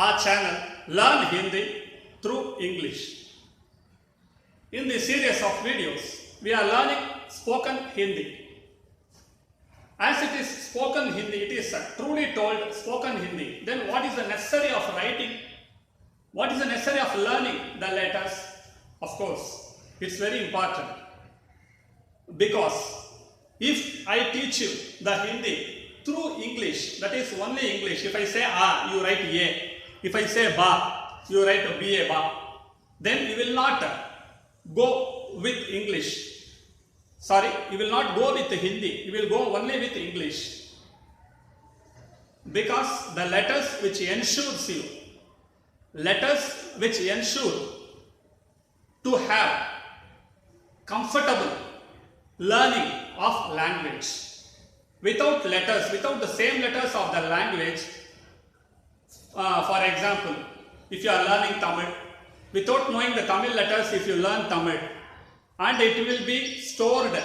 our channel Learn Hindi through English. In this series of videos, we are learning spoken Hindi. As it is spoken Hindi, it is truly told spoken Hindi. Then what is the necessary of writing? What is the necessary of learning the letters? Of course, it's very important. Because if I teach you the Hindi through English, that is only English. If I say A, you write A. If I say Ba, you write B-A, Ba. Then you will not go with English. Sorry, you will not go with Hindi. You will go only with English. Because the letters which ensures you, letters which ensure to have comfortable learning of language. Without letters, without the same letters of the language, for example, if you are learning Tamil, without knowing the Tamil letters, if you learn Tamil, and it will be stored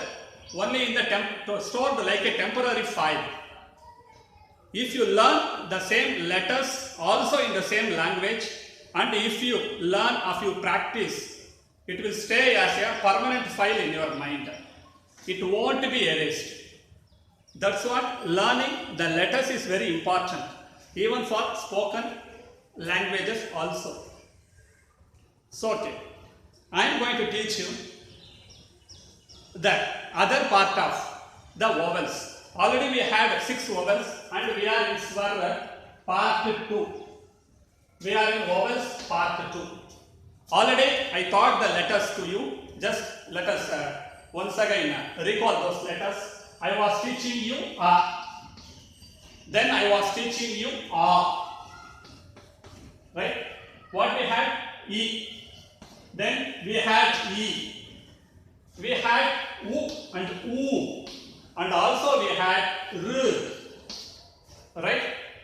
only in the stored like a temporary file. If you learn the same letters also in the same language, and if you learn, if you practice, it will stay as a permanent file in your mind. It won't be erased. That's what learning the letters is very important, even for spoken languages also. So, okay, I am going to teach you the other part of the vowels. Already we had 6 vowels and we are in Swara part 2. We are in vowels part 2. Already I taught the letters to you. Just let us once again recall those letters. I was teaching you A. Then I was teaching you A. Right? What we had? E. Then we had E. We had U and U. And also we had R. Right?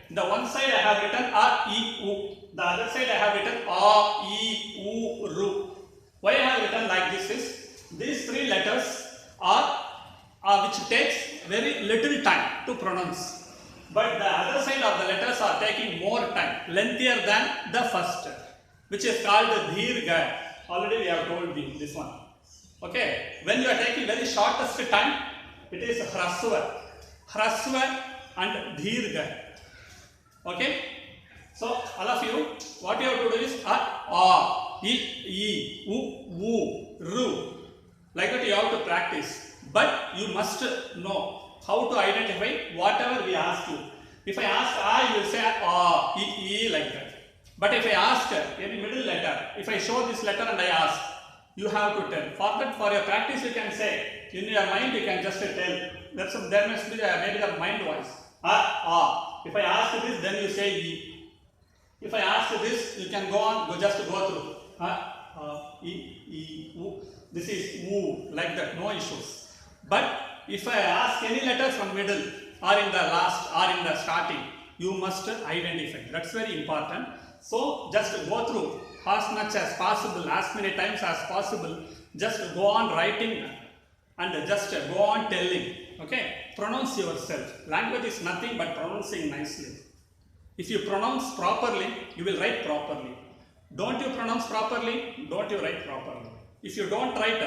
The one side I have written A, E, U. The other side I have written A, E, U, R. Why I have written like this is, these 3 letters are which takes very little time to pronounce. But the other side of the letters are taking more time, lengthier than the first, which is called the Dirgha. Already we have told you this one. Okay, when you are taking very shortest time, it is Hraswa. Hraswa and Dirgha. Okay, so all of you, what you have to do is A, E, U, R. Like that you have to practice. But you must know how to identify whatever we ask you. If I ask A, you will say A, E, like that. But if I ask any middle letter, if I show this letter and I ask, you have to tell. For that, for your practice, you can say, in your mind, you can just tell. There must be maybe the mind voice. A. If I ask this, then you say E. If I ask this, you can go on, just go through. E, U. This is U, like that, no issues. But if I ask any letter from middle or in the last or in the starting, you must identify. That's very important. So just go through as much as possible, as many times as possible. Just go on writing and just go on telling. Okay, pronounce yourself. Language is nothing but pronouncing nicely. If you pronounce properly, you will write properly. Don't you pronounce properly, don't you write properly. If you don't write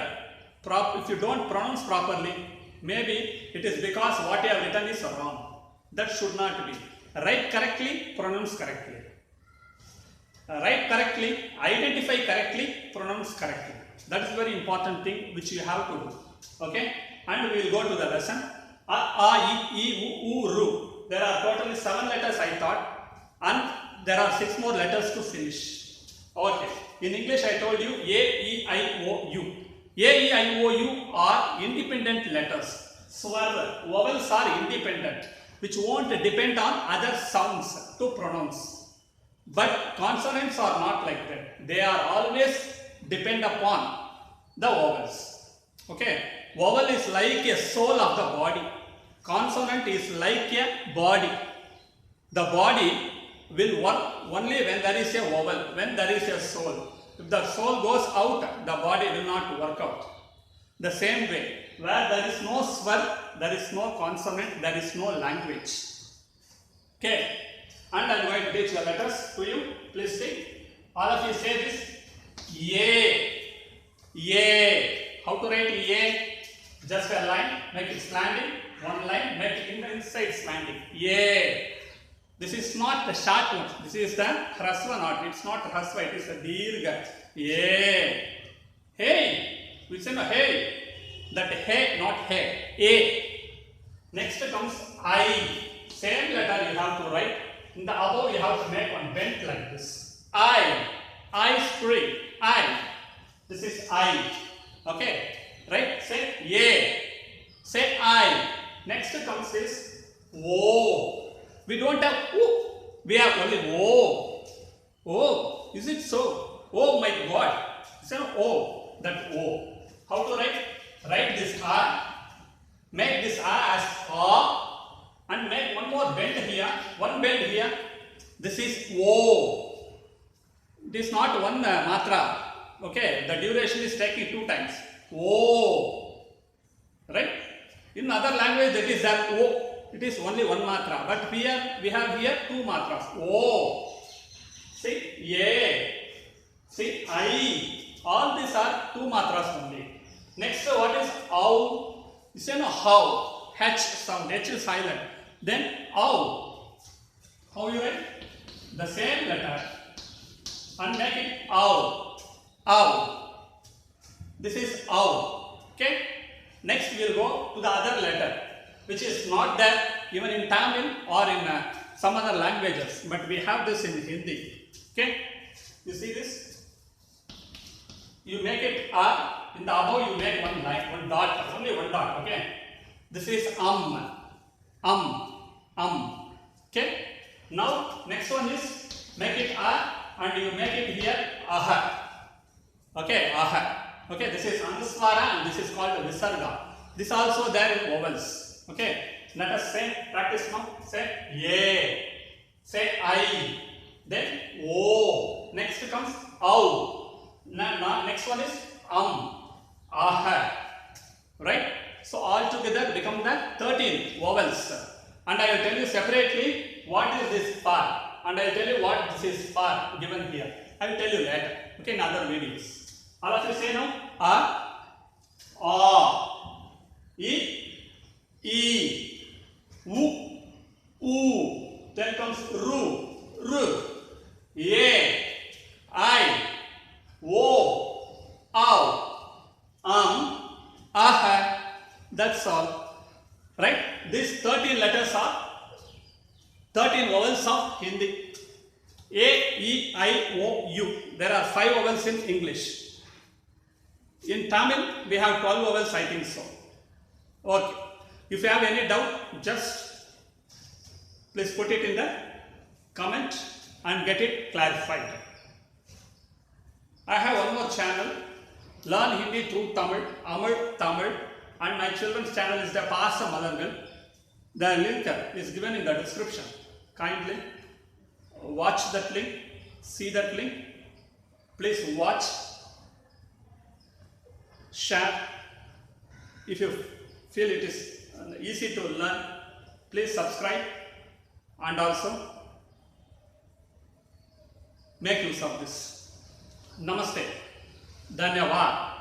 if you don't pronounce properly, maybe it is because what you have written is wrong. That should not be. Write correctly, pronounce correctly. Write correctly, identify correctly, pronounce correctly. That is very important thing which you have to do. Okay? And we will go to the lesson. A, E, U, R. There are totally 7 letters I thought, and there are 6 more letters to finish. Okay. In English I told you A, E, I, O, U. A, E, I, O, U are independent letters. Swara, vowels are independent, which won't depend on other sounds to pronounce. But consonants are not like that. They are always depend upon the vowels. Okay. Vowel is like a soul of the body. Consonant is like a body. The body will work only when there is a vowel, when there is a soul. If the soul goes out, the body will not work out. The same way, where there is no swar, there is no consonant, there is no language. Okay. And I am going to teach the letters to you. Please see. All of you say this. A. A. How to write A? Just a line. Make it slanting. One line. Make it inside slanting. A. This is not the short one. This is the hrasva not. It's not hrasva. It is a dirgha. A. Hey. We say no hey. That hey, not hey. A. Next comes I. Same letter you have to write. In the above you have to make one bend like this. I. I spring. I. This is I. Okay. Right? Say yeah. Say I. Next comes this O. We don't have O. We have only O. O. Is it so? Oh my God. Say no O. That O. How to write? Write this R. Make this R as A. And make one more bend here. One bend here. This is O. It is not one matra. Okay. The duration is taking 2 times. O. Right? In other language that is that O. It is only one matra. But here we have here 2 matras. O. See? A. See? I. All these are 2 matras only. Next what is ow? You say no how. H sound. H is silent. Then ow. How you write? The same letter. And make it ow. Ow. This is ow. Okay. Next we will go to the other letter, which is not there even in Tamil or in some other languages, but we have this in Hindi. Okay. You see this? You make it R. In the above you make one line, one dot, only one dot. Okay. This is Okay. Now next one is make it R and you make it here aha. Okay, aha. Okay, this is anuswara and this is called visarga. This also there in vowels. Okay. Let us say practice now. Say ye. Say I. Then O. Next comes ow. Next one is aha. Right? So all together become the 13 vowels. And I will tell you separately what is this for. And I will tell you what this is for given here. I will tell you later. Okay, in other videos. All of you say now. U. Then comes ru. A. I. O. Ow. Aha. That's all. Right? These 13 letters are 13 vowels of Hindi. A, E, I, O, U. There are 5 vowels in English. In Tamil, we have 12 vowels, I think so. Okay. If you have any doubt, just please put it in the comment and get it clarified. I have one more channel, Learn Hindi through Tamil, Amar Tamil, and my children's channel is the Pasa Malangal. The link is given in the description. Kindly watch that link, see that link. Please watch, share. If you feel it is easy to learn, please subscribe and also make use of this. Namaste. Dhanyavad.